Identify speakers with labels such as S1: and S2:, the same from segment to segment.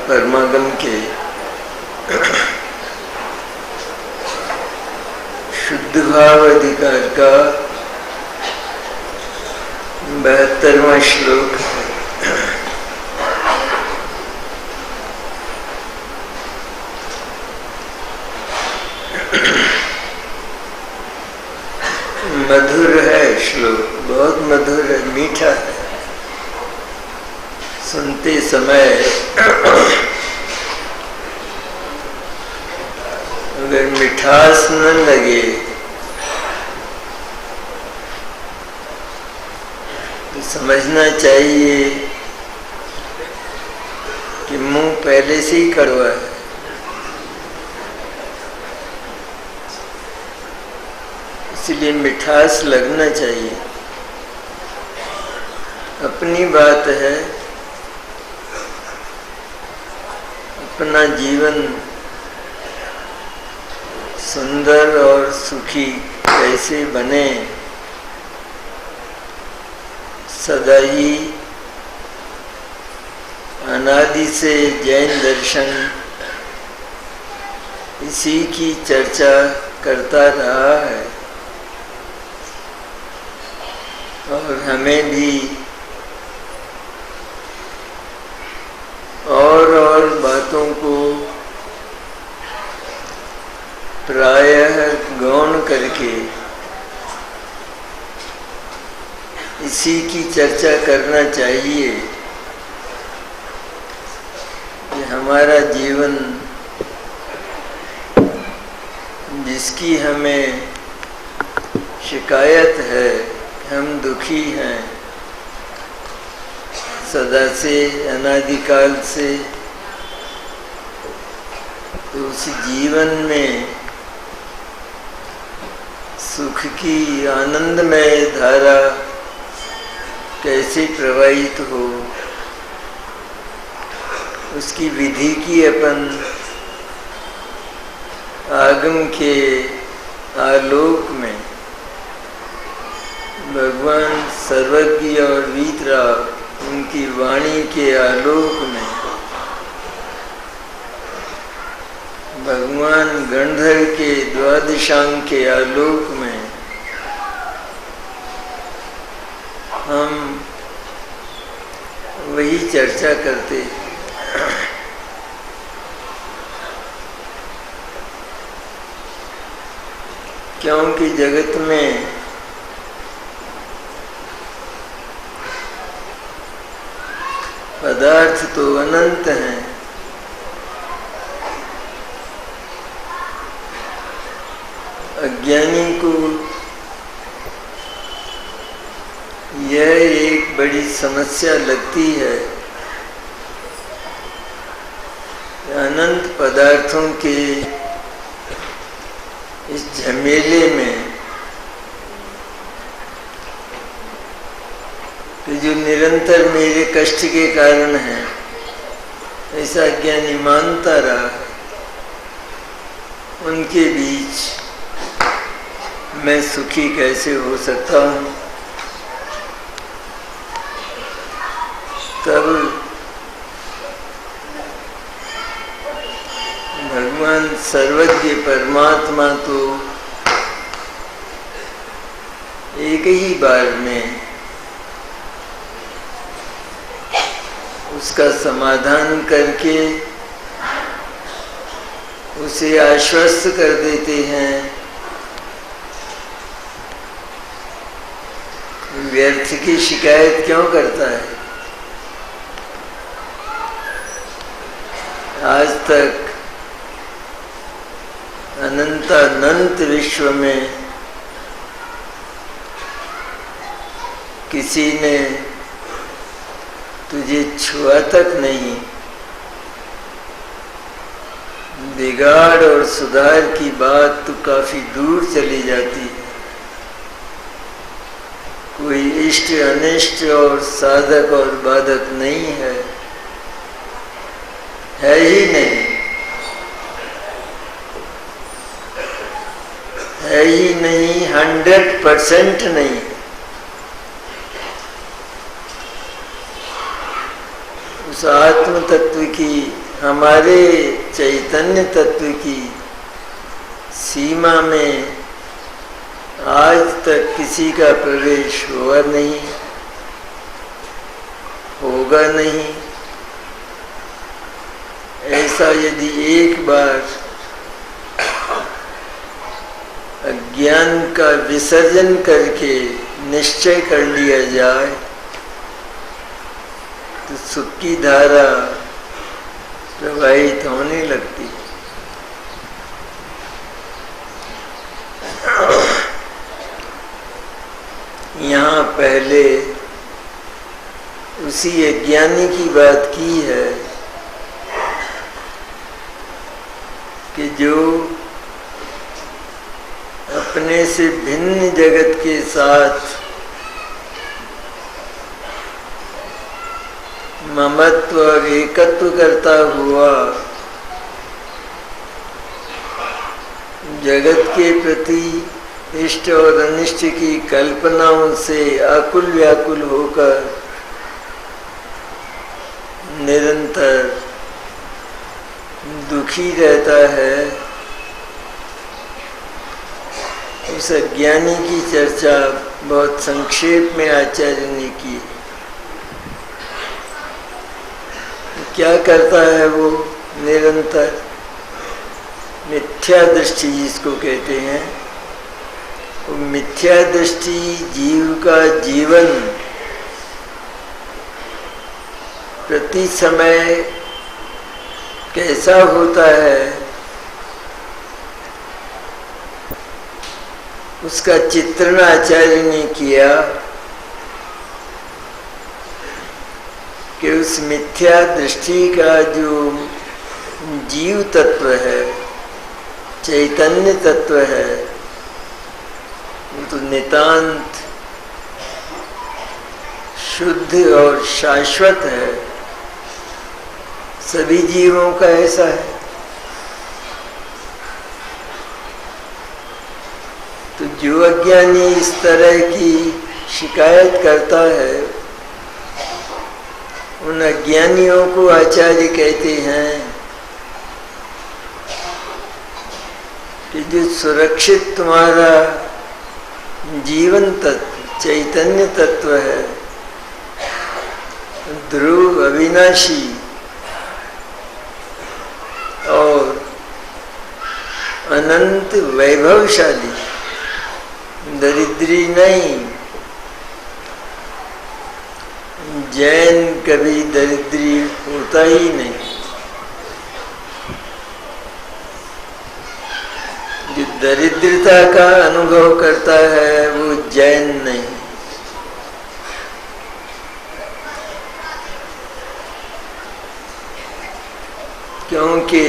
S1: परमागम के शुद्ध भाव अधिकार का 72वां श्लोक है। मधुर है श्लोक, बहुत मधुर है, मीठा है। सुनते समय अगर मिठास न लगे तो समझना चाहिए कि मुंह पहले से ही कड़वा है। इसलिए मिठास लगना चाहिए। अपनी बात है, अपना जीवन सुंदर और सुखी कैसे बने, सदा ही अनादि से जैन दर्शन इसी की चर्चा करता रहा है और हमें भी और बातों को प्रायः गौण करके इसी की चर्चा करना चाहिए कि हमारा जीवन जिसकी हमें शिकायत है, हम दुखी हैं सदा से, अनादिकाल से, तो उस जीवन में सुख की आनंदमय धारा कैसे प्रवाहित हो, उसकी विधि की अपन आगम के आलोक में भगवान सर्वज्ञ और वीतराग उनकी वाणी के आलोक में, भगवान गणधर के द्वादशांग के आलोक में हम वही चर्चा करते हैं। क्योंकि जगत में पदार्थ तो अनंत हैं, अज्ञानी को यह एक बड़ी समस्या लगती है। अनंत पदार्थों के इस झमेले में कि जो निरंतर मेरे कष्ट के कारण है, ऐसा अज्ञानी मानता रहा, उनके बीच मैं सुखी कैसे हो सकता हूँ। तब भगवान सर्वज्ञ परमात्मा तो एक ही बार में उसका समाधान करके उसे आश्वस्त कर देते हैं। व्यर्थ की शिकायत क्यों करता है? आज तक अनंत विश्व में किसी ने तुझे छुआ तक नहीं। बिगाड़ और सुधार की बात तो काफी दूर चली जाती है। कोई इष्ट अनिष्ट और साधक और बाधक नहीं है ही नहीं, है ही नहीं, 100% नहीं। उस उस आत्म तत्व की, हमारे चैतन्य तत्व की सीमा में आज तक किसी का प्रवेश हुआ नहीं, होगा नहीं। ऐसा यदि एक बार अज्ञान का विसर्जन करके निश्चय कर लिया जाए तो सुख की धारा प्रवाहित होने लगती। यहाँ पहले उसी अज्ञानी की बात की है कि जो अपने से भिन्न जगत के साथ ममत्व और एकत्व करता हुआ जगत के प्रति इष्ट और अनिष्ट की कल्पनाओं से आकुल व्याकुल होकर निरंतर दुखी रहता है, उस अज्ञानी की चर्चा बहुत संक्षेप में आचार्य ने की। क्या करता है वो? निरंतर मिथ्या दृष्टि जिसको कहते हैं, वो मिथ्या दृष्टि जीव का जीवन प्रति समय कैसा होता है उसका चित्रण आचार्य ने किया कि उस मिथ्या दृष्टि का जो जीव तत्व है, चैतन्य तत्व है, वो तो नितांत शुद्ध और शाश्वत है। सभी जीवों का ऐसा है। तो जो अज्ञानी इस तरह की शिकायत करता है, उन अज्ञानियों को आचार्य कहते हैं कि जो सुरक्षित तुम्हारा जीवन तत्व, चैतन्य तत्व है, ध्रुव, अविनाशी और अनंत वैभवशाली, दरिद्री नहीं। जैन कभी दरिद्री होता ही नहीं। जो दरिद्रता का अनुभव करता है वो जैन नहीं। क्योंकि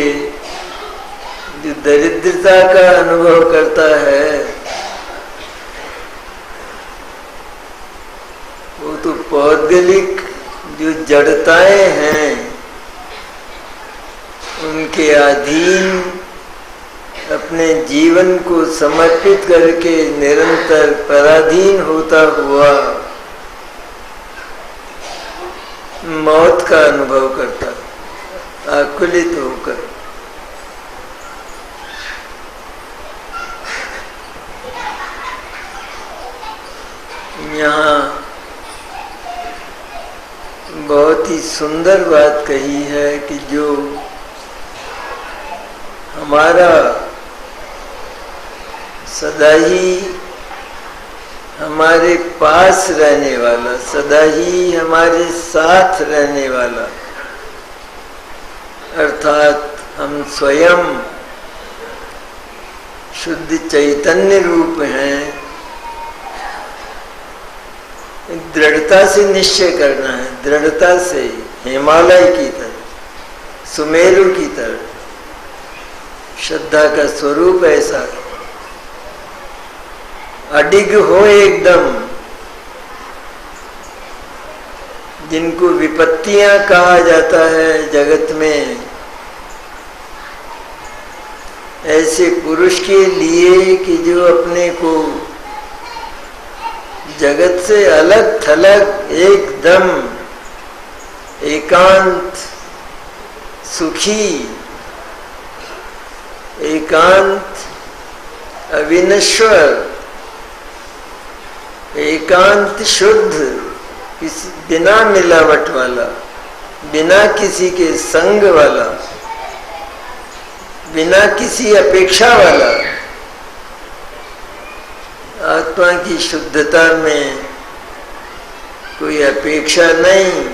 S1: जो दरिद्रता का अनुभव करता है वो तो पौद्गलिक जो जड़ताएं हैं उनके अधीन अपने जीवन को समर्पित करके निरंतर पराधीन होता हुआ मौत का अनुभव करता, आकुलित होकर। यहाँ बहुत ही सुंदर बात कही है कि जो हमारा सदा ही हमारे पास रहने वाला, सदा ही हमारे साथ रहने वाला, अर्थात हम स्वयं शुद्ध चैतन्य रूप हैं, दृढ़ता से निश्चय करना है, दृढ़ता से, हिमालय की तरह, सुमेरु की तरह। श्रद्धा का स्वरूप ऐसा है, अडिग हो एकदम। जिनको विपत्तियां कहा जाता है जगत में, ऐसे पुरुष के लिए कि जो अपने को जगत से अलग थलग एकदम एकांत सुखी, एकांत अविनश्वर, एकांत शुद्ध, किसी बिना मिलावट वाला, बिना किसी के संग वाला, बिना किसी अपेक्षा वाला। आत्मा की शुद्धता में कोई अपेक्षा नहीं,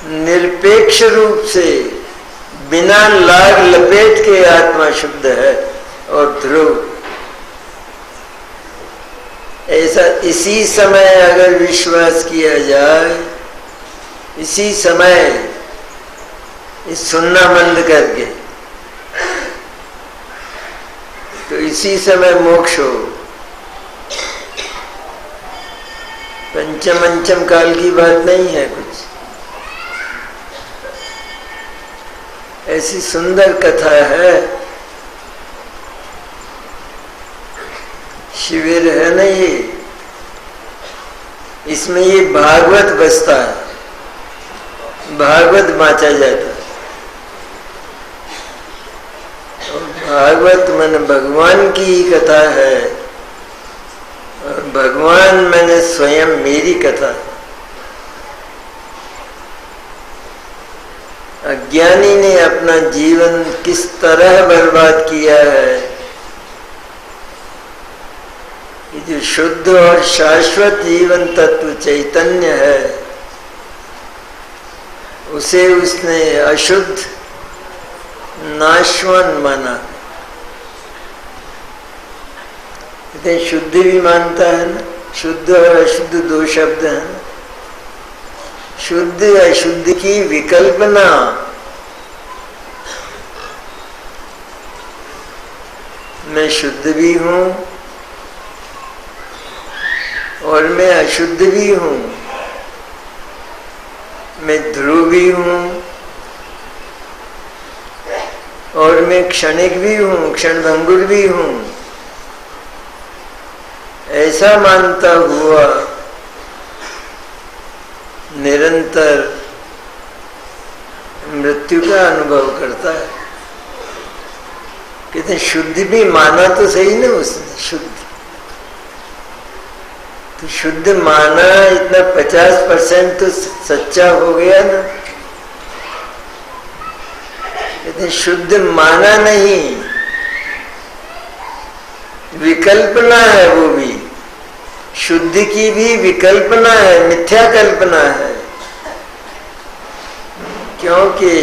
S1: निरपेक्ष रूप से बिना लाग लपेट के आत्मा शुद्ध है और ध्रुव। ऐसा इसी समय अगर विश्वास किया जाए, इसी समय इस सुनना बंद करके, तो इसी समय मोक्ष हो। पंचम काल की बात नहीं है कुछ। ऐसी सुंदर कथा है, शिविर है ना ये, इसमें ये भागवत बसता है, भागवत बांचा जाता है। और भागवत मन भगवान की ही कथा है, और भगवान मैंने स्वयं मेरी कथा। अज्ञानी ने अपना जीवन किस तरह बर्बाद किया है, जो शुद्ध और शाश्वत जीवन तत्व चैतन्य है, उसे उसने अशुद्ध नाशवान माना। इतने शुद्ध भी मानता है ना, शुद्ध और अशुद्ध दो शब्द हैं। शुद्ध अशुद्ध की विकल्पना, मैं शुद्ध भी हूं और मैं अशुद्ध भी हूं, मैं ध्रुव भी हूं और मैं क्षणिक भी हूं, क्षणभंगुर भी हूं। ऐसा मानता हुआ निरंतर मृत्यु का अनुभव करता है। कहते शुद्ध भी माना तो सही ना उसने, शुद्ध तो शुद्ध माना, इतना 50% तो सच्चा हो गया ना। कहते शुद्ध माना नहीं, विकल्पना है, वो भी शुद्ध की भी विकल्पना है, मिथ्या कल्पना है। क्योंकि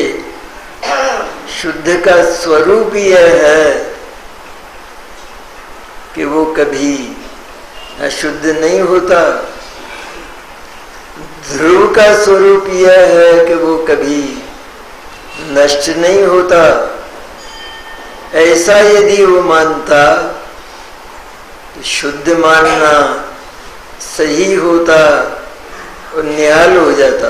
S1: शुद्ध का स्वरूप यह है कि वो कभी अशुद्ध नहीं होता। ध्रुव का स्वरूप यह है कि वो कभी नष्ट नहीं होता। ऐसा यदि वो मानता तो शुद्ध मानना सही होता और निहाल हो जाता।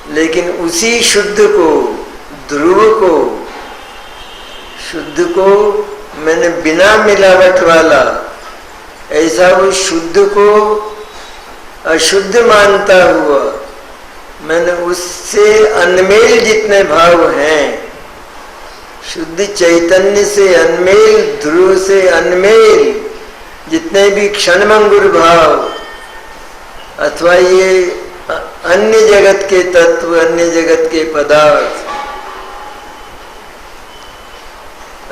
S1: लेकिन उसी शुद्ध को, ध्रुव को, शुद्ध को मैंने बिना मिलावट वाला, ऐसा वो शुद्ध को अशुद्ध मानता हुआ, मैंने उससे अनमेल जितने भाव हैं, शुद्ध चैतन्य से अनमेल, ध्रुव से अनमेल जितने भी क्षणभंगुर भाव, अथवा ये अन्य जगत के तत्व, अन्य जगत के पदार्थ,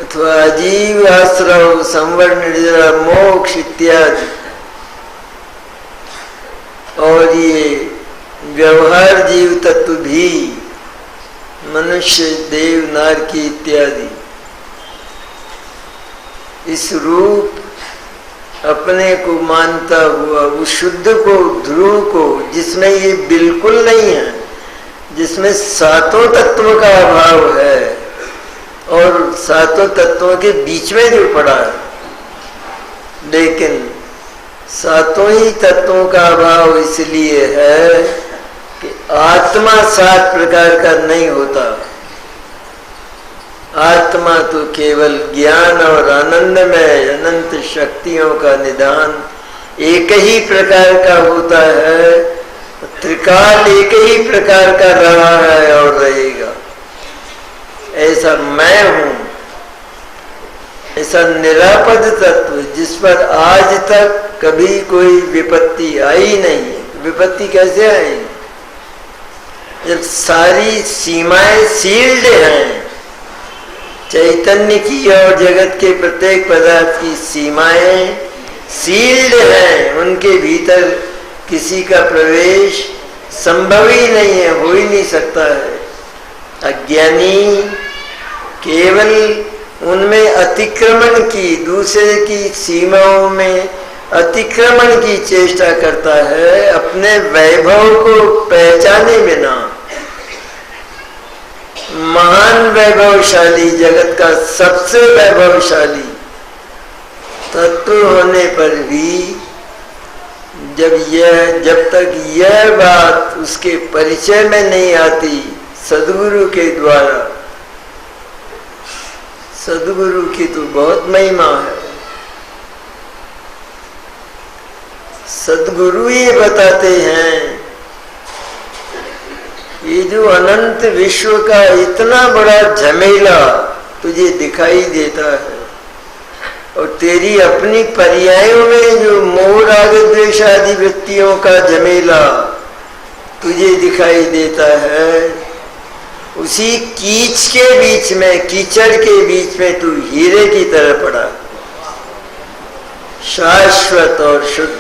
S1: अथवा अजीव, आश्रव, संवर, निर्जरा, मोक्ष इत्यादि, और ये व्यवहार जीव तत्व भी, मनुष्य, देव, नारकी इत्यादि, इस रूप अपने को मानता हुआ उस शुद्ध को, ध्रुव को, जिसमें ये बिल्कुल नहीं है, जिसमें सातों तत्वों का अभाव है और सातों तत्वों के बीच में जो पड़ा है, लेकिन सातों ही तत्वों का अभाव इसलिए है कि आत्मा 7 प्रकार का नहीं होता। आत्मा तो केवल ज्ञान और आनंद में अनंत शक्तियों का निदान एक ही प्रकार का होता है, त्रिकाल एक ही प्रकार का रहा है और रहेगा। ऐसा मैं हूं, ऐसा निरापद तत्व जिस पर आज तक कभी कोई विपत्ति आई नहीं। विपत्ति कैसे आई? जब सारी सीमाएं सील्ड हैं, चैतन्य की और जगत के प्रत्येक पदार्थ की सीमाएं सील्ड हैं, उनके भीतर किसी का प्रवेश संभव ही नहीं है, हो ही नहीं सकता है। अज्ञानी केवल उनमें अतिक्रमण की, दूसरे की सीमाओं में अतिक्रमण की चेष्टा करता है, अपने वैभव को पहचाने बिना। महान वैभवशाली, जगत का सबसे वैभवशाली तत्व होने पर भी जब तक यह बात उसके परिचय में नहीं आती सद्गुरु के द्वारा, सद्गुरु की तो बहुत महिमा है। सद्गुरु ये बताते हैं, ये जो अनंत विश्व का इतना बड़ा झमेला तुझे दिखाई देता है और तेरी अपनी पर्यायों में जो मोह राग द्वेष आदि वृत्तियों का झमेला तुझे दिखाई देता है, उसी कीच के बीच में, कीचड़ के बीच में तू हीरे की तरह पड़ा, शाश्वत और शुद्ध।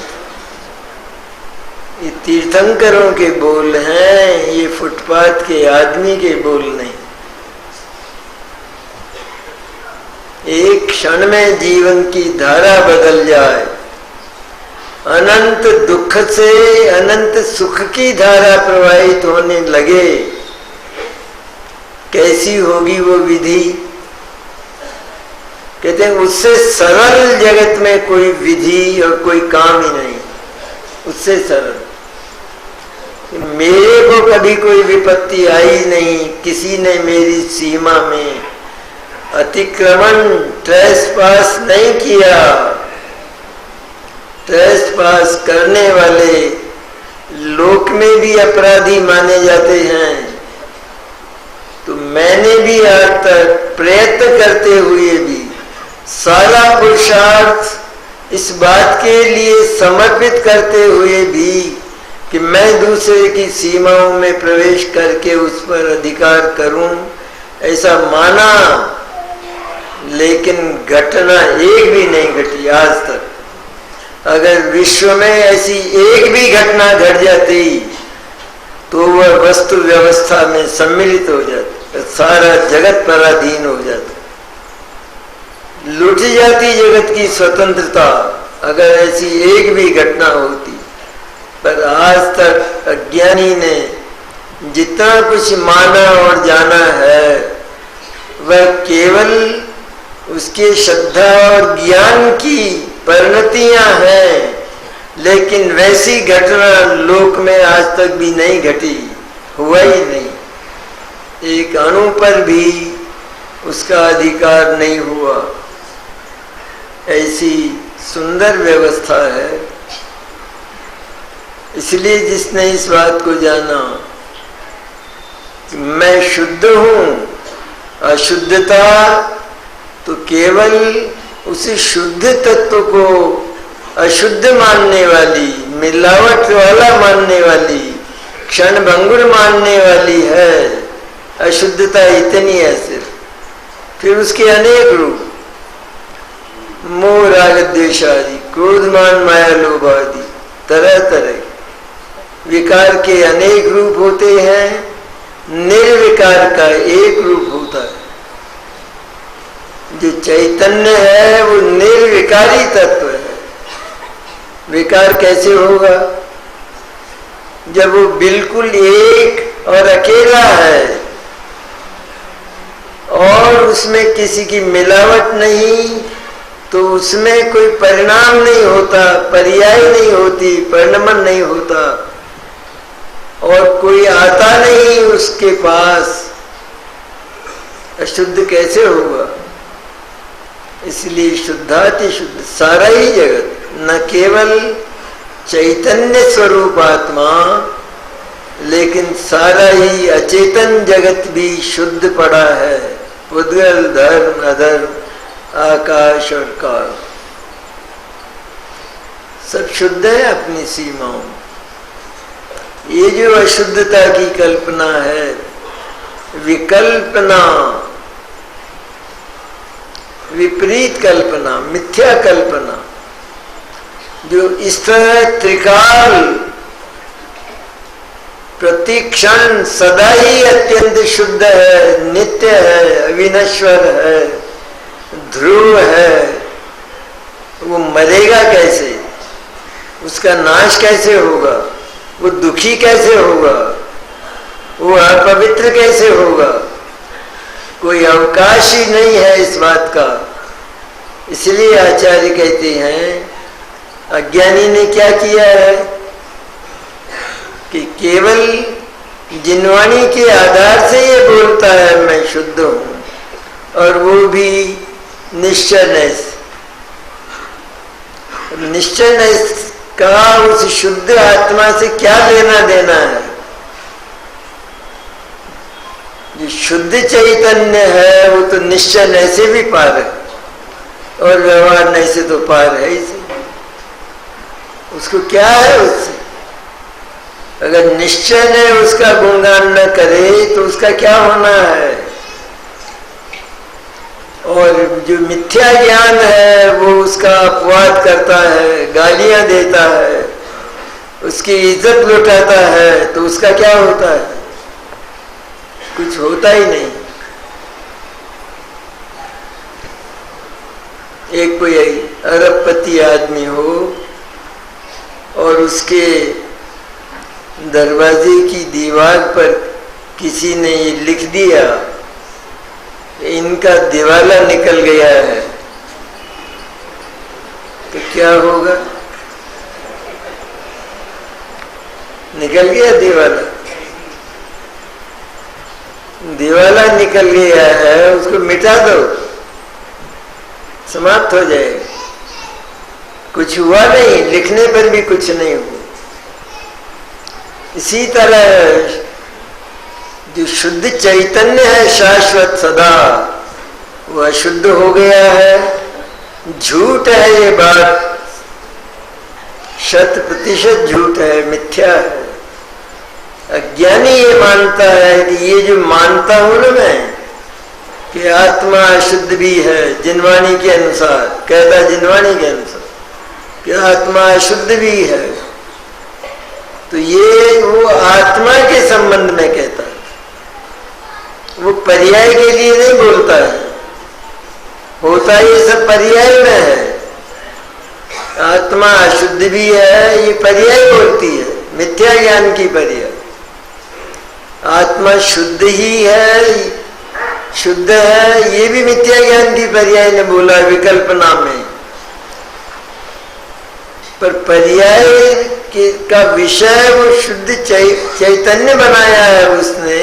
S1: ये तीर्थंकरों के बोल हैं, ये फुटपाथ के आदमी के बोल नहीं। एक क्षण में जीवन की धारा बदल जाए, अनंत दुख से अनंत सुख की धारा प्रवाहित होने लगे, कैसी होगी वो विधि? कहते हैं उससे सरल जगत में कोई विधि और कोई काम ही नहीं, उससे सरल। मेरे को कभी कोई विपत्ति आई नहीं, किसी ने मेरी सीमा में अतिक्रमण ट्रेसपास नहीं किया। ट्रेसपास करने वाले लोक में भी अपराधी माने जाते हैं, तो मैंने भी आज तक प्रयत्न करते हुए भी सारा पुरुषार्थ इस बात के लिए समर्पित करते हुए भी कि मैं दूसरे की सीमाओं में प्रवेश करके उस पर अधिकार करूं, ऐसा माना, लेकिन घटना एक भी नहीं घटी आज तक। अगर विश्व में ऐसी एक भी घटना घट जाती तो वह वस्तु व्यवस्था में सम्मिलित हो जाती, सारा जगत पराधीन हो जाता, लुट जाती जगत की स्वतंत्रता, अगर ऐसी एक भी घटना होती। पर आज तक अज्ञानी ने जितना कुछ माना और जाना है वह केवल उसके श्रद्धा और ज्ञान की परिणतियां हैं, लेकिन वैसी घटना लोक में आज तक भी नहीं घटी, हुआ ही नहीं। एक अणु पर भी उसका अधिकार नहीं हुआ। ऐसी सुंदर व्यवस्था है। इसलिए जिसने इस बात को जाना कि मैं शुद्ध हूं, अशुद्धता तो केवल उस शुद्ध तत्व को अशुद्ध मानने वाली, मिलावट वाला मानने वाली, क्षण भंगुर मानने वाली है। अशुद्धता इतनी है सिर्फ। फिर उसके अनेक रूप, मोह राग द्वेष आदि, क्रोध मान माया लोभ आदि, तरह तरह विकार के अनेक रूप होते हैं। निर्विकार का एक रूप होता है। जो चैतन्य है वो निर्विकारी तत्व है। विकार कैसे होगा? जब वो बिल्कुल एक और अकेला है और उसमें किसी की मिलावट नहीं, तो उसमें कोई परिणाम नहीं होता, पर्याय नहीं होती, परिणमन नहीं होता और कोई आता नहीं उसके पास। अशुद्ध कैसे होगा? इसलिए शुद्धाति शुद्ध सारा ही जगत, न केवल चैतन्य स्वरूप आत्मा लेकिन सारा ही अचेतन जगत भी शुद्ध पड़ा है। पुद्गल, धर्म, अधर्म, आकाश और काल सब शुद्ध है अपनी सीमाओं। ये जो अशुद्धता की कल्पना है, विकल्पना, विपरीत कल्पना, मिथ्या कल्पना, जो इस तरह त्रिकाल प्रतिक्षण सदा ही अत्यंत शुद्ध है, नित्य है, अविनश्वर है, ध्रुव है, वो मरेगा कैसे? उसका नाश कैसे होगा? वो दुखी कैसे होगा? वो अपवित्र कैसे होगा? कोई अवकाश ही नहीं है इस बात का। इसलिए आचार्य कहते हैं अज्ञानी ने क्या किया है कि केवल जिनवाणी के आधार से ये बोलता है मैं शुद्ध हूं, और वो भी निश्चय नैस। निश्चय नैस का उस शुद्ध आत्मा से क्या लेना देना है? जो शुद्ध चैतन्य है वो तो निश्चय नय से भी पार है, और व्यवहार नय से तो पार है ही से। उसको क्या है उससे? अगर निश्चय ने उसका गुणगान न करे तो उसका क्या होना है? और जो मिथ्या ज्ञान है वो उसका अपवाद करता है, गालियां देता है, उसकी इज्जत लुटाता है, तो उसका क्या होता है? कुछ होता ही नहीं। एक कोई अरबपति आदमी हो और उसके दरवाजे की दीवार पर किसी ने ये लिख दिया इनका दिवाला निकल गया है, तो क्या होगा? निकल गया दिवाला, दिवाला निकल गया है, उसको मिटा दो, समाप्त हो जाएगा। कुछ हुआ नहीं, लिखने पर भी कुछ नहीं हुआ। इसी तरह जो शुद्ध चैतन्य है शाश्वत सदा, वह अशुद्ध हो गया है। झूठ है ये बात, 100% झूठ है, मिथ्या है। अज्ञानी ये मानता है कि ये जो मानता हूं ना मैं कि आत्मा अशुद्ध भी है, जिनवाणी के अनुसार कहता है, जिनवाणी के अनुसार कि आत्मा अशुद्ध भी है, तो ये वो आत्मा के संबंध में कहता है, वो पर्याय के लिए नहीं बोलता है। होता ये सब पर्याय में है। आत्मा अशुद्ध भी है, ये पर्याय बोलती है, मिथ्या ज्ञान की पर्याय। आत्मा शुद्ध ही है, शुद्ध है, ये भी मिथ्या ज्ञान की पर्याय ने बोला विकल्पना में। पर पर्याय का विषय वो शुद्ध चैतन्य बनाया है उसने,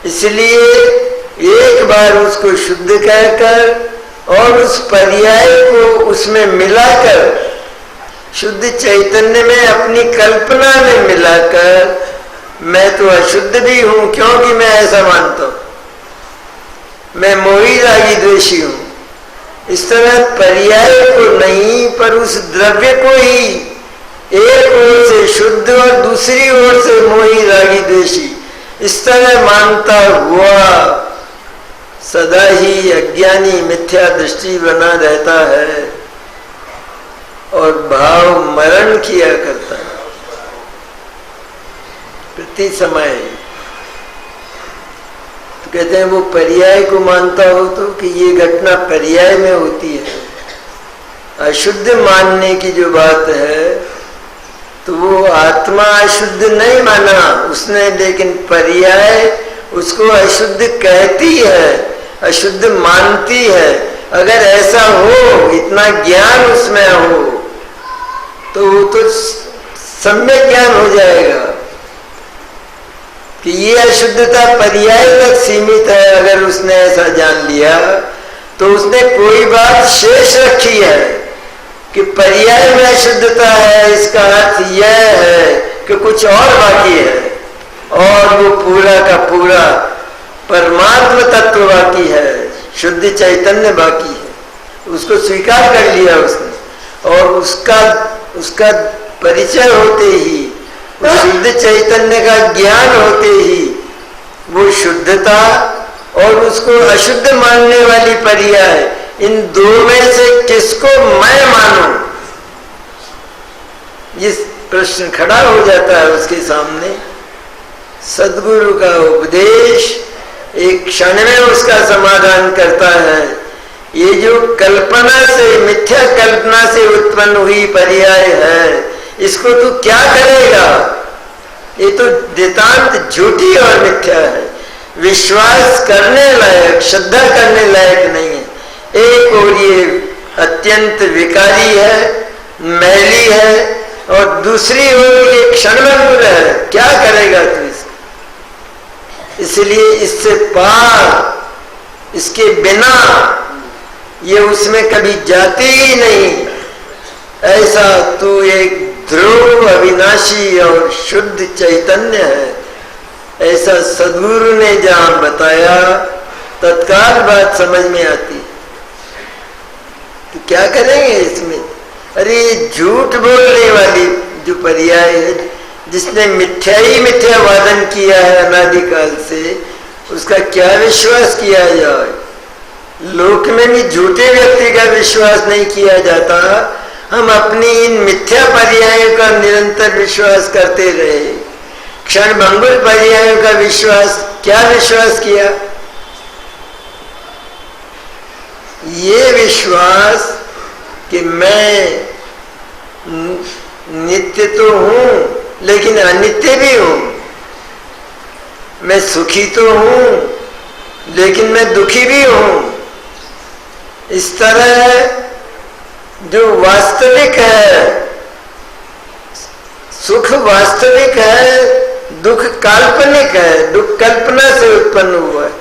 S1: इसलिए एक बार उसको शुद्ध कहकर और उस पर्याय को उसमें मिलाकर, शुद्ध चैतन्य में अपनी कल्पना में मिलाकर, मैं तो अशुद्ध भी हूं क्योंकि मैं ऐसा मानता हूं, मैं मोही रागी द्वेषी हूं। इस तरह पर्याय को नहीं पर उस द्रव्य को ही एक ओर से शुद्ध और दूसरी ओर से मोही रागी द्वेषी, इस तरह मानता हुआ सदा ही अज्ञानी मिथ्या दृष्टि बना रहता है और भाव मरण किया करता है प्रति समय। तो कहते हैं वो पर्याय को मानता हो तो कि ये घटना पर्याय में होती है। अशुद्ध मानने की जो बात है तो वो आत्मा अशुद्ध नहीं माना उसने, लेकिन पर्याय उसको अशुद्ध कहती है, अशुद्ध मानती है। अगर ऐसा हो, इतना ज्ञान उसमें हो, तो वो तो सम्यक ज्ञान हो जाएगा कि ये अशुद्धता पर्याय तक सीमित है। अगर उसने ऐसा जान लिया तो उसने कोई बात शेष रखी है कि पर्याय में अशुद्धता है, इसका अर्थ यह है कि कुछ और बाकी है। और वो पूरा का पूरा परमात्म तत्व बाकी है, शुद्ध चैतन्य बाकी है। उसको स्वीकार कर लिया उसने, और उसका परिचय होते ही, शुद्ध चैतन्य का ज्ञान होते ही वो शुद्धता और उसको अशुद्ध मानने वाली पर्याय, इन दो में से किसको मैं मानूं, ये प्रश्न खड़ा हो जाता है उसके सामने। सद्गुरु का उपदेश एक क्षण में उसका समाधान करता है। ये जो कल्पना से, मिथ्या कल्पना से उत्पन्न हुई पर्याय है, इसको तू क्या करेगा? ये तो नितांत झूठी और मिथ्या है, विश्वास करने लायक, श्रद्धा करने लायक नहीं है। एक और ये अत्यंत विकारी है, मैली है, और दूसरी ओर ये क्षणभंगुर है। क्या करेगा तू इसको? इसलिए इससे पार, इसके बिना ये उसमें कभी जाती ही नहीं। ऐसा तू एक ध्रुव, अविनाशी और शुद्ध चैतन्य है, ऐसा सद्गुरु ने जहां बताया, तत्काल बात समझ में आती। तो क्या करेंगे इसमें? अरे झूठ बोलने वाली जो पर्याय है, जिसने मिथ्या ही मिथ्या वादन किया है अनादिकाल से, उसका क्या विश्वास किया जाए? लोक में भी झूठे व्यक्ति का विश्वास नहीं किया जाता। हम अपनी इन मिथ्या पर्यायों का निरंतर विश्वास करते रहे। क्षणभंगुर पर्यायों का विश्वास, क्या विश्वास किया? ये विश्वास कि मैं नित्य तो हूं लेकिन अनित्य भी हूं, मैं सुखी तो हूं लेकिन मैं दुखी भी हूं। इस तरह जो वास्तविक है, सुख वास्तविक है, दुख काल्पनिक है, दुख कल्पना से उत्पन्न हुआ है।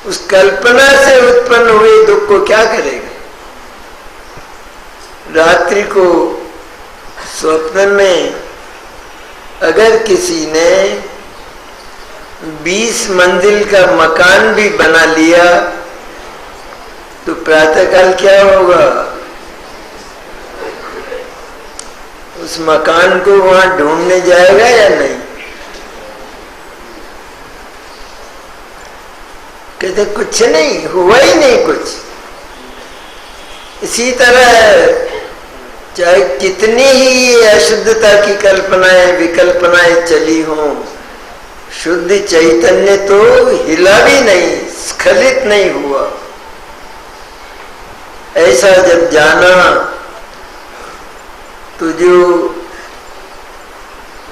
S1: उस कल्पना से उत्पन्न हुए दुख को क्या करेगा? रात्रि को स्वप्न में अगर किसी ने 20 मंजिल का मकान भी बना लिया तो प्रातःकाल क्या होगा? उस मकान को वहां ढूंढने जाएगा या नहीं? कहते कुछ नहीं हुआ, ही नहीं कुछ। इसी तरह चाहे कितनी ही अशुद्धता की कल्पनाएं, विकल्पनाएं चली हों, शुद्ध चैतन्य तो हिला भी नहीं, स्खलित नहीं हुआ। ऐसा जब जाना तो जो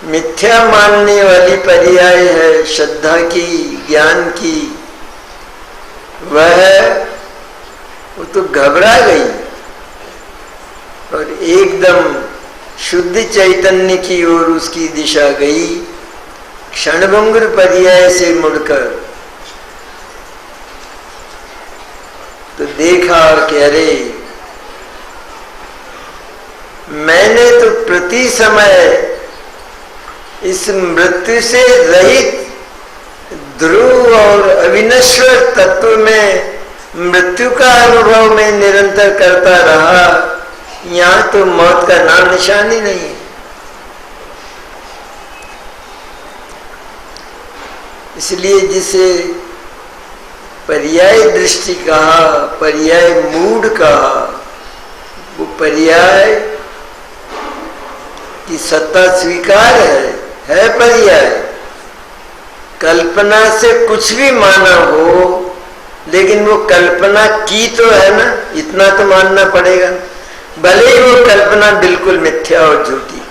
S1: मिथ्या मानने वाली पर्याय है श्रद्धा की, ज्ञान की, वो तो घबरा गई और एकदम शुद्ध चैतन्य की ओर उसकी दिशा गई। क्षणभंगुर पर्याय से मुड़कर तो देखा कि अरे मैंने तो प्रति समय इस मृत्यु से रहित ध्रुव और अविनश्वर तत्व में मृत्यु का अनुभव में निरंतर करता रहा। यहां तो मौत का नाम निशान ही नहीं है। इसलिए जिसे पर्याय दृष्टि कहा, पर्याय मूड कहा, वो पर्याय की सत्ता स्वीकार है पर्याय। कल्पना से कुछ भी माना हो, लेकिन वो कल्पना की तो है ना, इतना तो मानना पड़ेगा। भले ही वो कल्पना बिल्कुल मिथ्या और झूठी,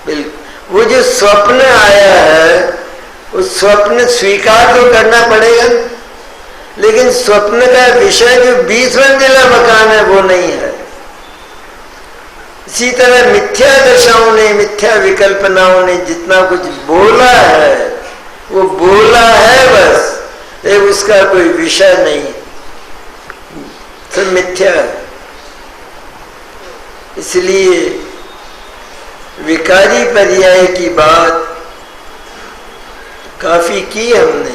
S1: बिल्कुल। वो जो स्वप्न आया है, उस स्वप्न स्वीकार तो करना पड़ेगा, लेकिन स्वप्न का विषय जो 20 मंजिला मकान है वो नहीं है। इसी तरह मिथ्या दशाओं ने, मिथ्या विकल्पनाओं ने जितना कुछ बोला है वो बोला है बस, ये उसका कोई विषय नहीं, सब मिथ्या है। इसलिए विकारी पर्याय की बात काफी की हमने।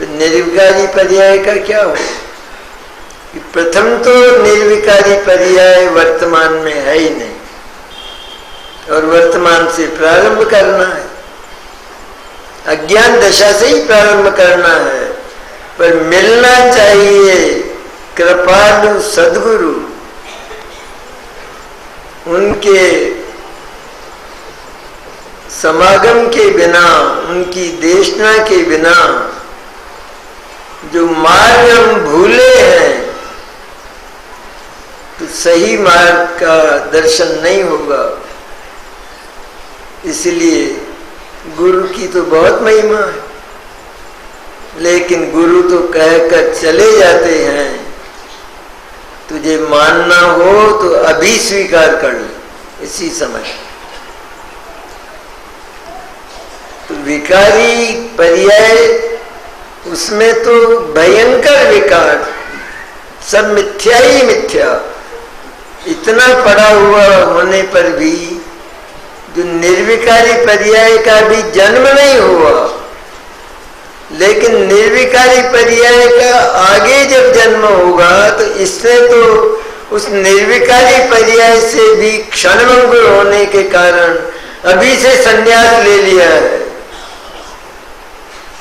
S1: निर्विकारी पर्याय का क्या हो? प्रथम तो निर्विकारी पर्याय वर्तमान में है ही नहीं, और वर्तमान से प्रारंभ करना है, अज्ञान दशा से ही प्रारंभ करना है। पर मिलना चाहिए कृपालु सद्गुरु, उनके समागम के बिना, उनकी देशना के बिना जो मार्ग हम भूले हैं, तो सही मार्ग का दर्शन नहीं होगा। इसलिए गुरु की तो बहुत महिमा है, लेकिन गुरु तो कहकर चले जाते हैं, तुझे मानना हो तो अभी स्वीकार कर ले इसी समय। तो विकारी पर्याय, उसमें तो भयंकर विकार, सब मिथ्या ही मिथ्या। इतना पड़ा हुआ होने पर भी जो निर्विकारी पर्याय का भी जन्म नहीं हुआ, लेकिन निर्विकारी पर्याय का आगे जब जन्म होगा तो इससे तो उस निर्विकारी पर्याय से भी क्षणभंगुर होने के कारण अभी से संन्यास ले लिया है।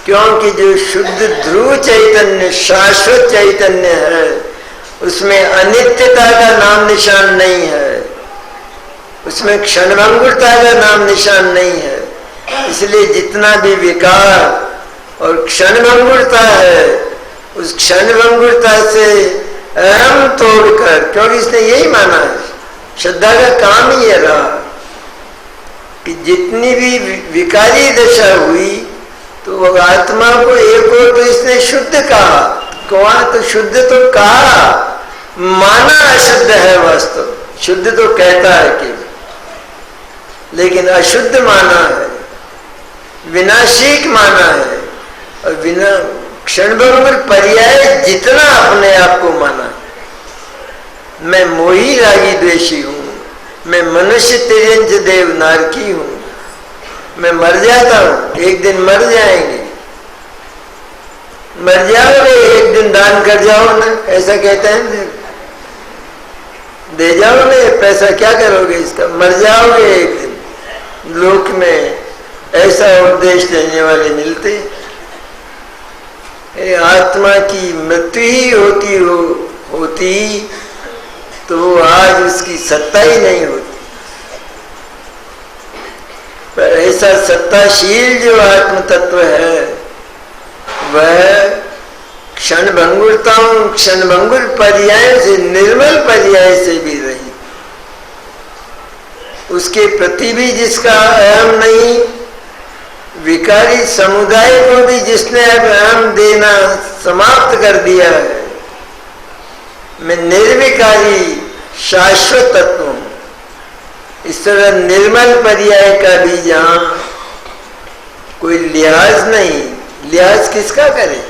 S1: क्योंकि जो शुद्ध ध्रुव चैतन्य, शाश्वत चैतन्य है, उसमें अनित्यता का नाम निशान नहीं है, उसमें क्षणभंगुरता का नाम निशान नहीं है। इसलिए जितना भी विकार और क्षणभंगुरता है, उस क्षणभंगुरता से अहम तोड़कर, क्योंकि इसने यही माना है, श्रद्धा का काम ही ये रहा कि जितनी भी विकारी दशा हुई तो वो आत्मा को एक और तो इसने शुद्ध कहा, तो शुद्ध तो कहा, माना अशुद्ध है वास्तव, शुद्ध तो कहता है केवल, लेकिन अशुद्ध माना है, विनाशिक माना है, और बिना क्षणभंगुर पर्याय जितना अपने आप को माना। मैं मोही रागी द्वेषी हूं, मैं मनुष्य तिर्यंच देव नारकी हूं, मैं मर जाता हूं, एक दिन मर जाएंगे, मर जाओगे एक दिन, दान कर जाओ ना, ऐसा कहते हैं, दे जाओ ना, पैसा क्या करोगे इसका, मर जाओगे एक दिन। लोक में ऐसा उपदेश देने वाले मिलते। आत्मा की मृत्यु ही होती तो वो आज उसकी सत्ता ही नहीं होती। पर ऐसा सत्ताशील जो आत्म तत्व है, वह क्षणभंगुरताओं, क्षणभंगुर पर्याय से, निर्मल पर्याय से भी रही। उसके प्रति भी जिसका अहम नहीं, विकारी समुदाय को भी जिसने अब अहम देना समाप्त कर दिया है। मैं निर्विकारी शाश्वत तत्व हूं। इस तरह निर्मल पर्याय का भी जहां कोई लिहाज नहीं, लिहाज किसका करे?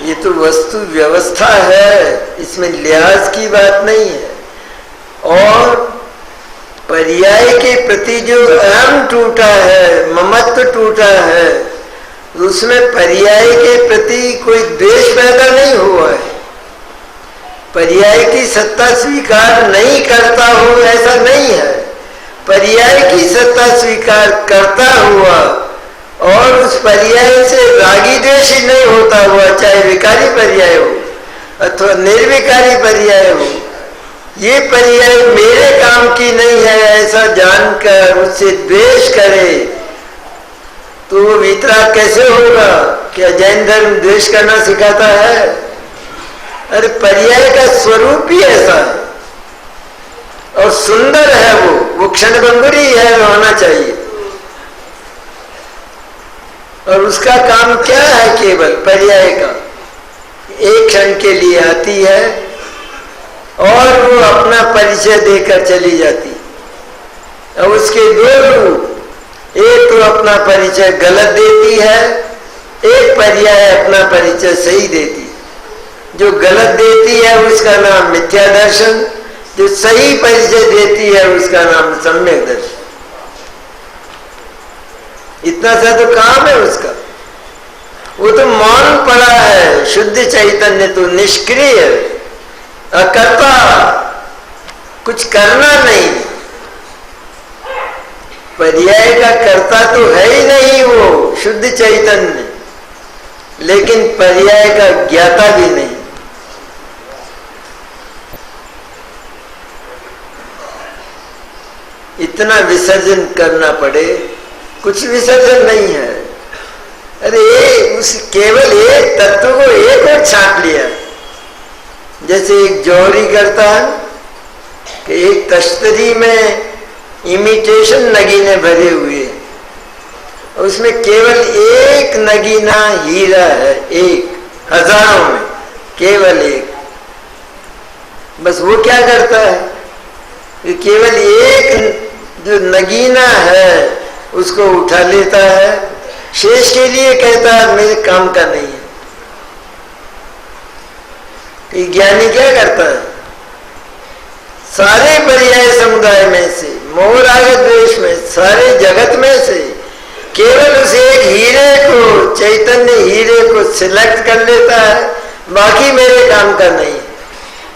S1: ये तो वस्तु व्यवस्था है, इसमें लिहाज की बात नहीं है। और पर्याय के प्रति जो अहम टूटा है, ममत्व टूटा है, उसमें पर्याय के प्रति कोई द्वेष पैदा नहीं हुआ है। पर्याय की सत्ता स्वीकार नहीं करता हो ऐसा नहीं है, पर्याय की सत्ता स्वीकार करता हुआ और उस पर्याय से रागी द्वेषी नहीं होता हुआ, चाहे विकारी पर्याय हो अथवा निर्विकारी पर्याय हो, ये पर्याय मेरे काम की नहीं है ऐसा जानकर उससे द्वेष करे तो वो वितराग कैसे होगा? क्या जैन धर्म द्वेष करना सिखाता है? अरे पर्याय का स्वरूप ही ऐसा है और सुंदर है, वो क्षणभंगुर ही है, वो होना चाहिए। और उसका काम क्या है? केवल पर्याय का एक क्षण के लिए आती है और वो अपना परिचय देकर चली जाती। अब उसके दो रूप, एक तो अपना परिचय गलत देती है, एक पर्याय अपना परिचय सही देती है। जो गलत देती है उसका नाम मिथ्या दर्शन, जो सही परिचय देती है उसका नाम सम्यक दर्शन। इतना सा तो काम है उसका, वो तो मौन पड़ा है। शुद्ध चैतन्य तो निष्क्रिय, अकर्ता, कुछ करना नहीं। पर्याय का कर्ता तो है ही नहीं वो शुद्ध चैतन्य, लेकिन पर्याय का ज्ञाता भी नहीं। इतना विसर्जन करना पड़े, कुछ विसर्जन नहीं है। अरे उस केवल एक तत्व को एक और छांट लिया, जैसे एक जौहरी करता है कि एक तश्तरी में इमिटेशन नगीने भरे हुए, उसमें केवल एक नगीना हीरा है, एक हजारों में केवल एक। बस वो क्या करता है कि केवल एक जो नगीना है उसको उठा लेता है, शेष के लिए कहता है मेरे काम का नहीं है। कि ज्ञानी क्या करता है, सारे पर्याय समुदाय में से, मोह राग द्वेष में, सारे जगत में से केवल उस एक हीरे को, चैतन्य हीरे को सिलेक्ट कर लेता है। बाकी मेरे काम का नहीं,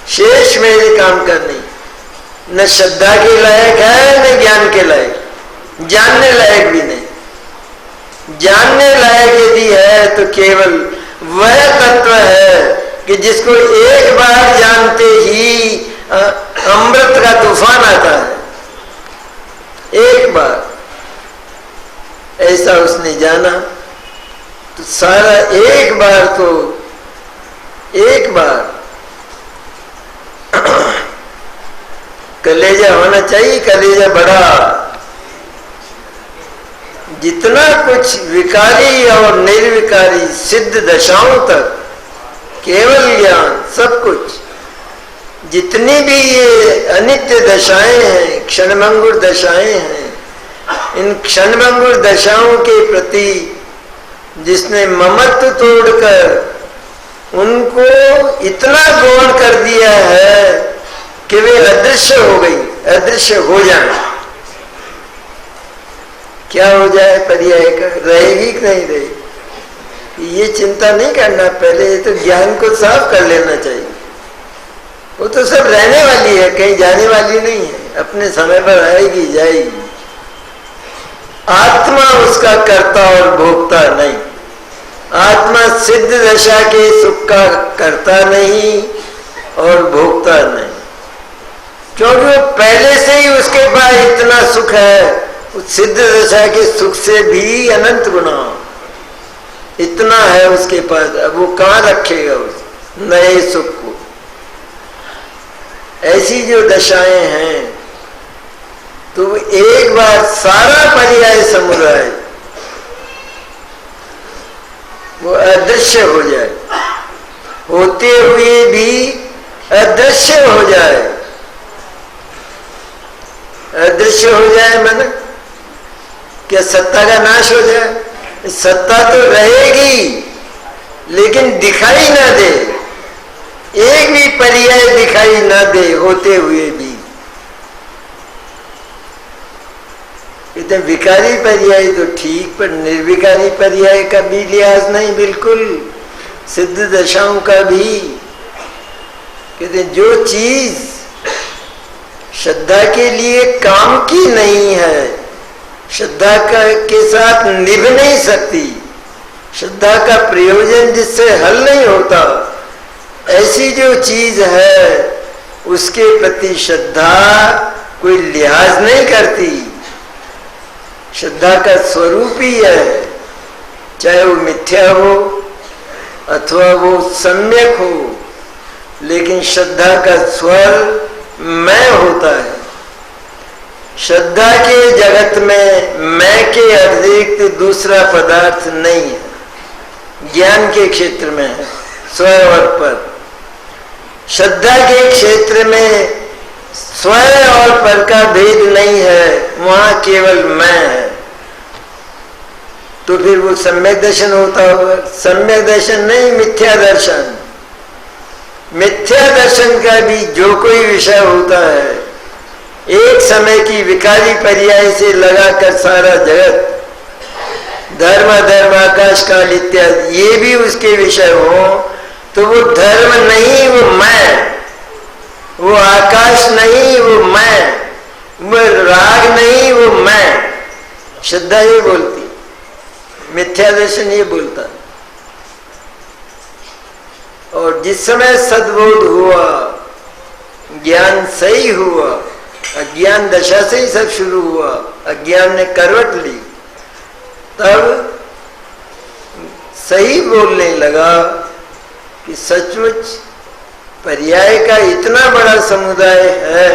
S1: शेष मेरे काम का नहीं। न श्रद्धा के लायक है न ज्ञान के लायक, जानने लायक भी नहीं। जानने लायक यदि है तो केवल वह तत्व है कि जिसको एक बार जानते ही अमृत का तूफान आता है। एक बार ऐसा उसने जाना तो सारा, एक बार तो एक बार कलेजा होना चाहिए, कलेजा बड़ा। जितना कुछ विकारी और निर्विकारी सिद्ध दशाओं तक केवल ज्ञान, सब कुछ, जितनी भी ये अनित्य दशाएं हैं, क्षणभंगुर दशाएं हैं, इन क्षणभंगुर दशाओं के प्रति जिसने ममत्व तोड़कर उनको इतना गौण कर दिया है कि वे अदृश्य हो गई, अदृश्य हो जाए। क्या हो जाए पर्याय का, रहेगी कि नहीं रहेगी, ये चिंता नहीं करना। पहले तो ज्ञान को साफ कर लेना चाहिए। वो तो सब रहने वाली है, कहीं जाने वाली नहीं है, अपने समय पर आएगी जाएगी। आत्मा उसका कर्ता और भोक्ता नहीं। आत्मा सिद्ध दशा के सुख का कर्ता नहीं और भोक्ता नहीं, क्योंकि वो पहले से ही उसके पास इतना सुख है। उस सिद्ध दशा के सुख से भी अनंत गुना इतना है उसके पास। अब वो कहाँ रखेगा उस नए सुख को। ऐसी जो दशाएं हैं तो एक बार सारा पर्याय समुदाय वो अदृश्य हो जाए, होते हुए भी अदृश्य हो जाए। अदृश्य हो जाए माने क्या, सत्ता का नाश हो जाए। सत्ता तो रहेगी लेकिन दिखाई ना दे, एक भी पर्याय दिखाई ना दे होते हुए भी। इतने विकारी पर्याय तो ठीक, पर निर्विकारी पर्याय का भी लिहाज नहीं, बिल्कुल सिद्ध दशाओं का भी। कहते जो चीज श्रद्धा के लिए काम की नहीं है, श्रद्धा के साथ निभ नहीं सकती, श्रद्धा का प्रयोजन जिससे हल नहीं होता, ऐसी जो चीज है उसके प्रति श्रद्धा कोई लिहाज नहीं करती। श्रद्धा का स्वरूप ही है, चाहे वो मिथ्या हो अथवा वो सम्यक हो, लेकिन श्रद्धा का स्वर मैं होता है। श्रद्धा के जगत में मैं के अतिरिक्त दूसरा पदार्थ नहीं है। ज्ञान के क्षेत्र में है स्व और पर, श्रद्धा के क्षेत्र में स्व और पर का भेद नहीं है, वहां केवल मैं है। तो फिर वो सम्यक दर्शन होता होगा। सम्यक दर्शन नहीं, मिथ्या दर्शन। मिथ्या दर्शन का भी जो कोई विषय होता है, एक समय की विकारी पर्याय से लगाकर सारा जगत धर्म अधर्म आकाश काल इत्यादि ये भी उसके विषय हो, तो वो धर्म नहीं, वो मैं, वो आकाश नहीं, वो मैं, वो राग नहीं, वो मैं। श्रद्धा ये बोलती, मिथ्या दर्शन ये बोलता। और जिस समय सद्बोध हुआ, ज्ञान सही हुआ, अज्ञान दशा से ही सब शुरू हुआ, अज्ञान ने करवट ली, तब सही बोलने लगा कि सचमुच पर्याय का इतना बड़ा समुदाय है,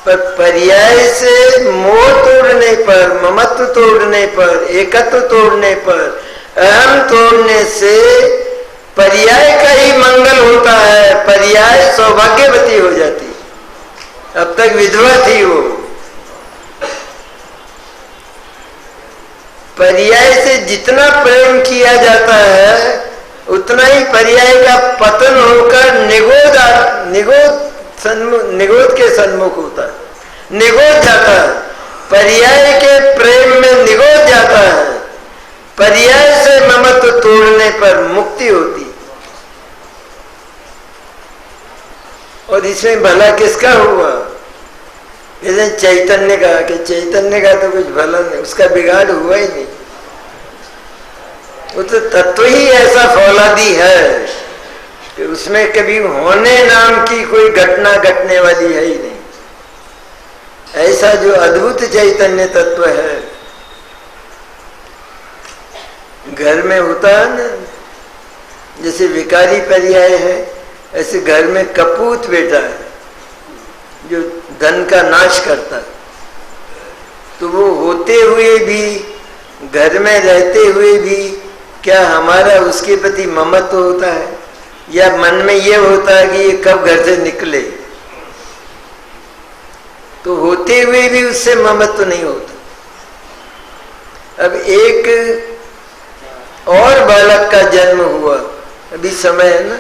S1: पर पर्याय से मोह तोड़ने पर, ममत्व तोड़ने पर, एकत्व तोड़ने पर, अहम तोड़ने से पर्याय का ही मंगल होता है। पर्याय सौभाग्यवती हो जाती, अब तक विधवा थी वो। पर्याय से जितना प्रेम किया जाता है, उतना ही पर्याय का पतन होकर निगोद के सन्मुख होता है, निगोद जाता है। पर्याय के प्रेम में निगोद जाता है। पर्याय से ममत्व तोड़ने पर मुक्ति होती। और इसमें भला किसका हुआ? जैसे चैतन्य का, कि चैतन्य का तो कुछ भला नहीं, उसका बिगाड़ हुआ ही नहीं। वो तो तत्व ही ऐसा फौलादी है कि उसमें कभी होने नाम की कोई घटना घटने वाली है ही नहीं। ऐसा जो अद्भुत चैतन्य तत्व है, घर में होता है ना, जैसे विकारी पर्याय है, ऐसे घर में कपूत बेटा है जो धन का नाश करता है। तो वो होते हुए भी, घर में रहते हुए भी, क्या हमारा उसके प्रति ममत्व होता है? या मन में ये होता है कि ये कब घर से निकले? तो होते हुए भी उससे ममत्व नहीं होता। अब एक और बालक का जन्म हुआ, अभी समय है ना,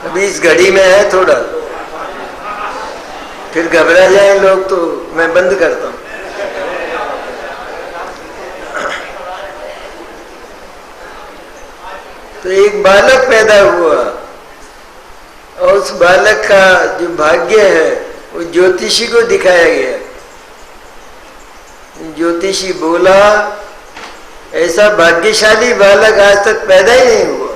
S1: अभी इस घड़ी में है थोड़ा, फिर घबरा जाए लोग तो मैं बंद करता हूं। तो एक बालक पैदा हुआ और उस बालक का जो भाग्य है वो ज्योतिषी को दिखाया गया। ज्योतिषी बोला ऐसा भाग्यशाली बालक आज तक पैदा ही नहीं हुआ,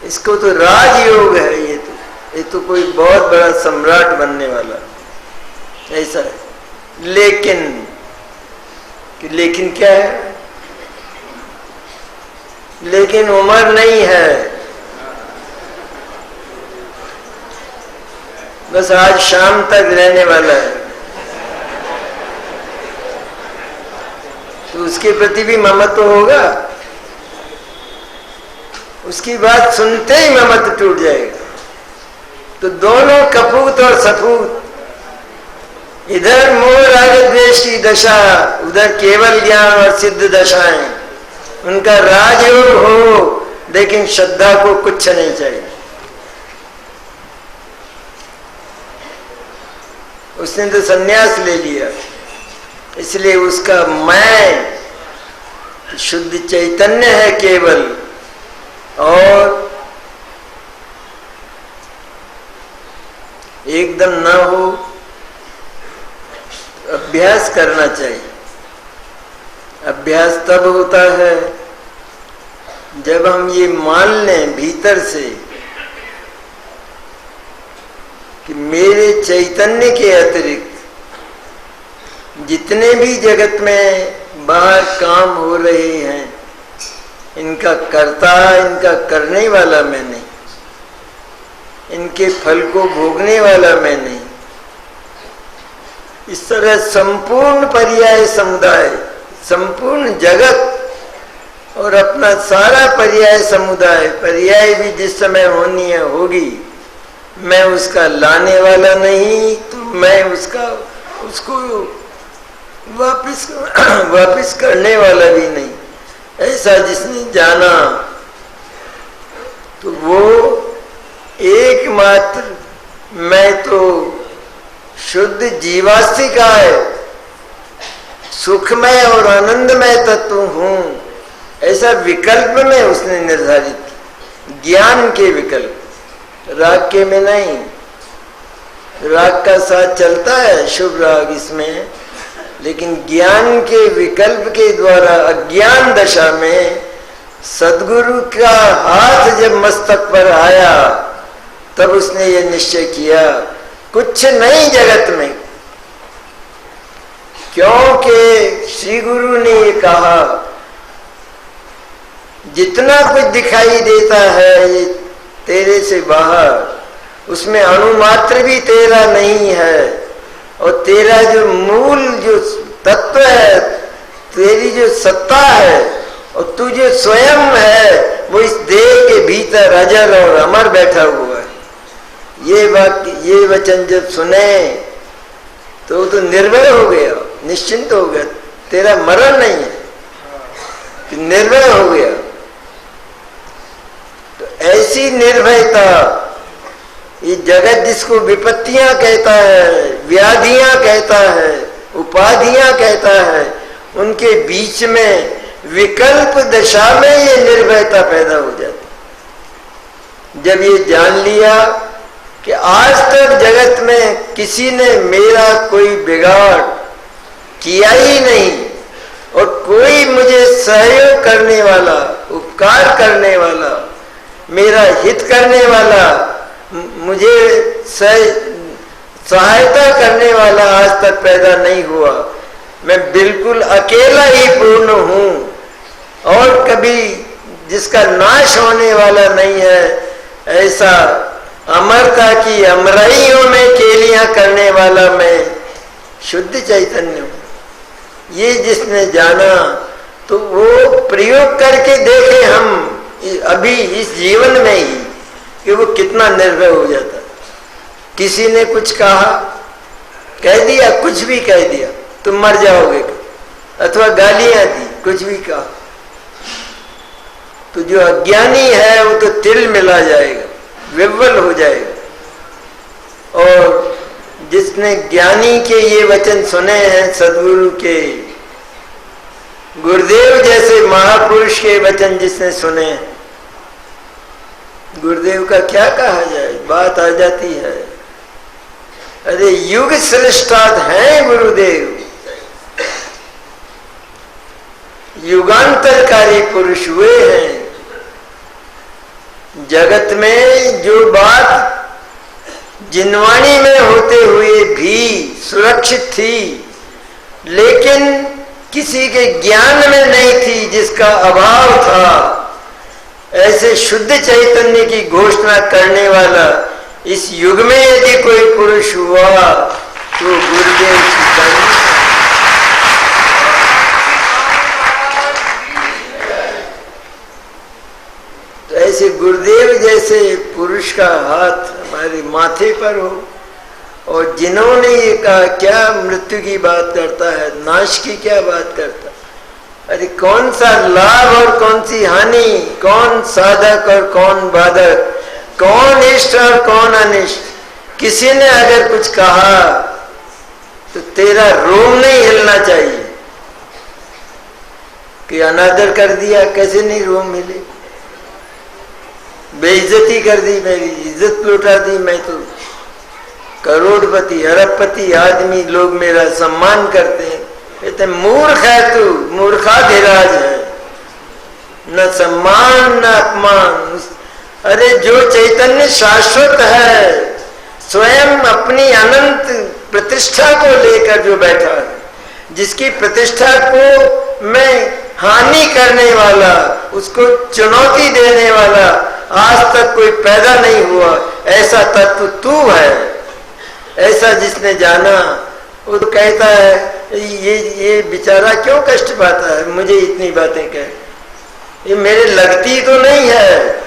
S1: इसको तो राजयोग है, ये तो कोई बहुत बड़ा सम्राट बनने वाला, ऐसा है। लेकिन क्या है? लेकिन उम्र नहीं है, बस आज शाम तक रहने वाला है। तो उसके प्रति भी ममत्व होगा, उसकी बात सुनते ही ममत्व टूट जाएगा। तो दोनों कपूत और सपूत, इधर मोह राग द्वेष की दशा, उधर केवल ज्ञान और सिद्ध दशाएं, उनका राजयोग हो, लेकिन श्रद्धा को कुछ नहीं चाहिए। उसने तो संन्यास ले लिया, इसलिए उसका मैं शुद्ध चैतन्य है केवल, और एकदम ना हो, अभ्यास करना चाहिए। अभ्यास तब होता है जब हम ये मान लें भीतर से कि मेरे चैतन्य के अतिरिक्त जितने भी जगत में बाहर काम हो रहे हैं, इनका कर्ता, इनका करने वाला मैं नहीं, इनके फल को भोगने वाला मैं नहीं। इस तरह संपूर्ण पर्याय समुदाय, संपूर्ण जगत और अपना सारा पर्याय समुदाय, पर्याय भी जिस समय होनी है होगी, मैं उसका लाने वाला नहीं, तो मैं उसको वापिस करने वाला भी नहीं। ऐसा जिसने जाना तो वो एकमात्र मैं तो शुद्ध जीवास्तिका है, सुखमय और आनंदमय तत्व हूं, ऐसा विकल्प में उसने निर्धारित किया, ज्ञान के विकल्प, राग के में नहीं। राग का साथ चलता है शुभ राग इसमें, लेकिन ज्ञान के विकल्प के द्वारा अज्ञान दशा में सद्गुरु का हाथ जब मस्तक पर आया तब उसने ये निश्चय किया कुछ नहीं जगत में, क्योंकि श्री गुरु ने ये कहा जितना कुछ दिखाई देता है ये तेरे से बाहर, उसमें अणुमात्र भी तेरा नहीं है, और तेरा जो मूल जो तत्व है, तेरी जो सत्ता है और तू जो स्वयं है वो इस देह के भीतर अजर और अमर बैठा हुआ है। ये वाक्य, ये वचन जब सुने तो निर्भय हो गया, निश्चिंत हो गया, तेरा मरण नहीं है, निर्भय हो गया। तो ऐसी निर्भयता, ये जगत जिसको विपत्तियां कहता है, व्याधियां कहता है, उपाधियां कहता है, उनके बीच में विकल्प दशा में ये निर्भयता पैदा हो जाती। जब ये जान लिया कि आज तक जगत में किसी ने मेरा कोई बिगाड़ किया ही नहीं और कोई मुझे सहयोग करने वाला, उपकार करने वाला, मेरा हित करने वाला, मुझे सहायता करने वाला आज तक पैदा नहीं हुआ, मैं बिल्कुल अकेला ही पूर्ण हूं और कभी जिसका नाश होने वाला नहीं है, ऐसा अमरता की अमराइयों में केलियां करने वाला मैं शुद्ध चैतन्य हूं। ये जिसने जाना तो वो प्रयोग करके देखे हम अभी इस जीवन में ही कि वो कितना निर्भय हो जाता। किसी ने कुछ कहा, कह दिया, कुछ भी कह दिया, तुम मर जाओगे, अथवा गालियां दी, कुछ भी कहा, तो जो अज्ञानी है वो तो तिल मिला जाएगा, विह्वल हो जाएगा। और जिसने ज्ञानी के ये वचन सुने हैं, सद्गुरु के, गुरुदेव जैसे महापुरुष के वचन जिसने सुने हैं, गुरुदेव का क्या कहा जाए, बात आ जाती है। अरे युग श्रेष्ठाद हैं गुरुदेव, युगांतरकारी पुरुष हुए हैं। जगत में जो बात जिनवाणी में होते हुए भी सुरक्षित थी, लेकिन किसी के ज्ञान में नहीं थी, जिसका अभाव था, ऐसे शुद्ध चैतन्य की घोषणा करने वाला इस युग में यदि कोई पुरुष हुआ तो गुरुदेव चित्तानंद। तो ऐसे गुरुदेव जैसे पुरुष का हाथ हमारे माथे पर हो, और जिन्होंने ये कहा, क्या मृत्यु की बात करता है, नाश की क्या बात करता है। अरे कौन सा लाभ और कौन सी हानि, कौन साधक और कौन बाधक, कौन इष्ट और कौन अनिष्ट। किसी ने अगर कुछ कहा तो तेरा रोम नहीं हिलना चाहिए कि अनादर कर दिया, कैसे नहीं रोम हिले, बेइज्जती कर दी, मेरी इज्जत लुटा दी, मैं तो करोड़पति अरबपति आदमी, लोग मेरा सम्मान करते हैं। कहते मूर्ख है तू, मूर्खाधिराज है, न सम्मान न अपमान। अरे जो चैतन्य शाश्वत है, स्वयं अपनी अनंत प्रतिष्ठा को लेकर जो बैठा है, जिसकी प्रतिष्ठा को मैं हानि करने वाला, उसको चुनौती देने वाला आज तक कोई पैदा नहीं हुआ, ऐसा तत्व तू है। ऐसा जिसने जाना वो तो कहता है ये बेचारा क्यों कष्ट पाता है, मुझे इतनी बातें कह, ये मेरे लगती तो नहीं है,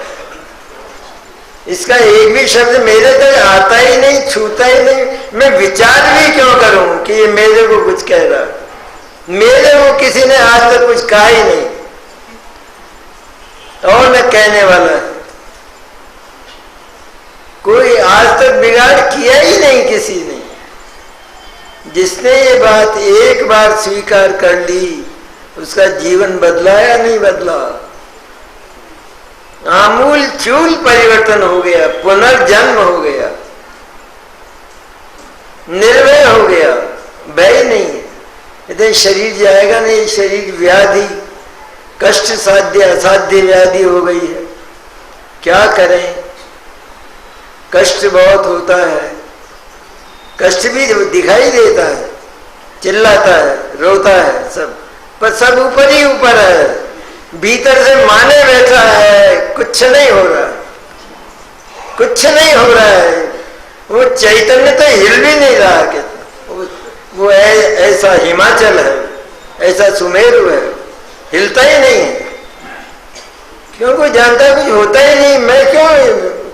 S1: इसका एक भी शब्द मेरे तक आता ही नहीं, छूता ही नहीं, मैं विचार भी क्यों करूं कि ये मेरे को कुछ कह रहा। मेरे को किसी ने आज तक कुछ कहा ही नहीं और न कहने वाला है। कोई आज तक बिगाड़ किया ही नहीं किसी ने। जिसने ये बात एक बार स्वीकार कर ली, उसका जीवन बदला या नहीं बदला? आमूल चूल परिवर्तन हो गया, पुनर्जन्म हो गया, निर्भय हो गया, भय नहीं। इतने शरीर जाएगा नहीं, शरीर व्याधि, कष्ट साध्य असाध्य व्याधि हो गई है, क्या करें? कष्ट बहुत होता है, कष्ट भी दिखाई देता है, चिल्लाता है, रोता है सब, पर सब ऊपर ही ऊपर है, भीतर से माने बैठा है, कुछ नहीं हो रहा, कुछ नहीं हो रहा है। वो चैतन्य तो हिल भी नहीं रहा कि वो ऐसा हिमाचल है, ऐसा सुमेरु है, हिलता ही नहीं है, क्योंकि जानता कुछ होता ही नहीं, मैं क्यों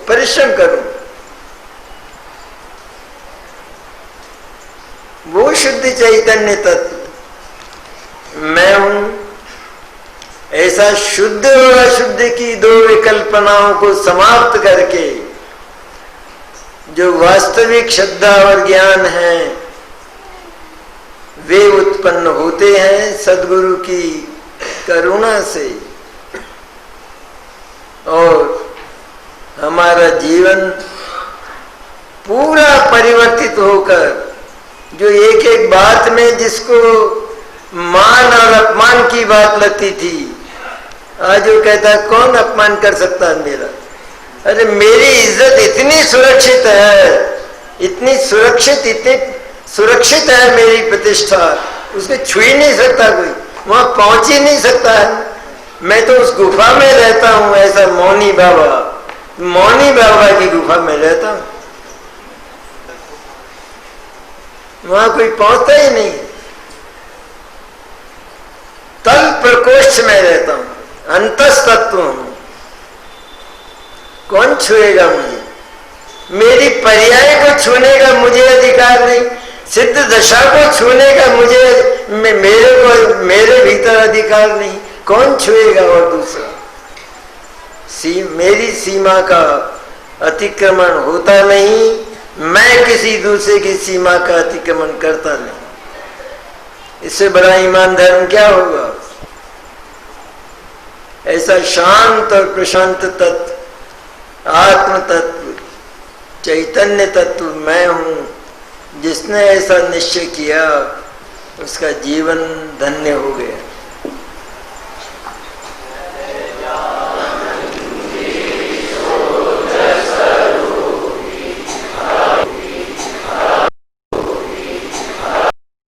S1: परिश्रम करूं? वो शुद्ध चैतन्य तत्व मैं हूं, ऐसा शुद्ध और अशुद्ध की दो विकल्पनाओं को समाप्त करके जो वास्तविक श्रद्धा और ज्ञान है वे उत्पन्न होते हैं सद्गुरु की करुणा से, और हमारा जीवन पूरा परिवर्तित होकर जो एक एक बात में जिसको मान और अपमान की बात लगती थी, आज वो कहता है कौन अपमान कर सकता है मेरा? अरे मेरी इज्जत इतनी सुरक्षित है, इतनी सुरक्षित है मेरी प्रतिष्ठा, उसको छू ही नहीं सकता कोई, वहां पहुंच ही नहीं सकता है। मैं तो उस गुफा में रहता हूं, ऐसा मौनी बाबा की गुफा में रहता हूं, वहां कोई पहुंचता ही नहीं। तल प्रकोष्ठ में रहता हूं, अंतस्तत्व हूं, कौन छुएगा मुझे? मेरी पर्याय को छूने का मुझे अधिकार नहीं, सिद्ध दशा को छूने का मेरे भीतर अधिकार नहीं, कौन छुएगा? और दूसरा मेरी सीमा का अतिक्रमण होता नहीं, मैं किसी दूसरे की सीमा का अतिक्रमण करता नहीं। इससे बड़ा ईमान धर्म क्या होगा? ऐसा शांत और प्रशांत तत्व, आत्म तत्व, चैतन्य तत्व मैं हूं, जिसने ऐसा निश्चय किया उसका जीवन धन्य हो गया।